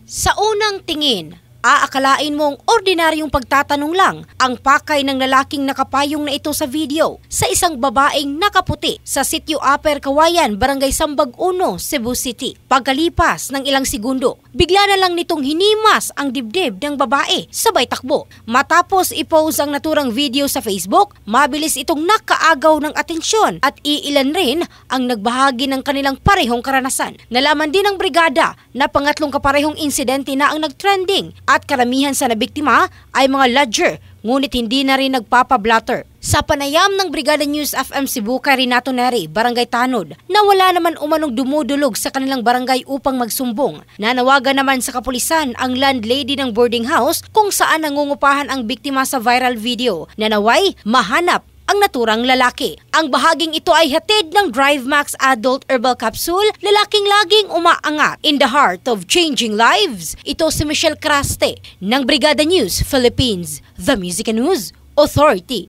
Sa unang tingin, aakalain mong ordinaryong pagtatanong lang ang pakay ng lalaking nakapayong na ito sa video sa isang babaeng nakaputi sa Sitio Aper, Kawayan, Barangay Sambag 1, Cebu City. Pagkalipas ng ilang segundo, bigla na lang nitong hinimas ang dibdib ng babae sabay takbo. Matapos i-post ang naturang video sa Facebook, mabilis itong nakaagaw ng atensyon at iilan rin ang nagbahagi ng kanilang parehong karanasan. Nalaman din ng brigada na pangatlong kaparehong insidente na ang nagtrending at karamihan sa nabiktima ay mga lodger, ngunit hindi na rin nagpapablatter. Sa panayam ng Brigada News FM Cebu kay Renato Neri, Barangay Tanod, na wala naman umanong dumudulog sa kanilang barangay upang magsumbong. Nanawagan naman sa kapulisan ang landlady ng boarding house kung saan nangungupahan ang biktima sa viral video na naway mahanap ang naturang lalaki. Ang bahaging ito ay hatid ng DriveMax Adult Herbal Capsule, lalaking laging umaangat in the heart of changing lives. Ito si Michelle Craste ng Brigada News Philippines, The Music and News Authority.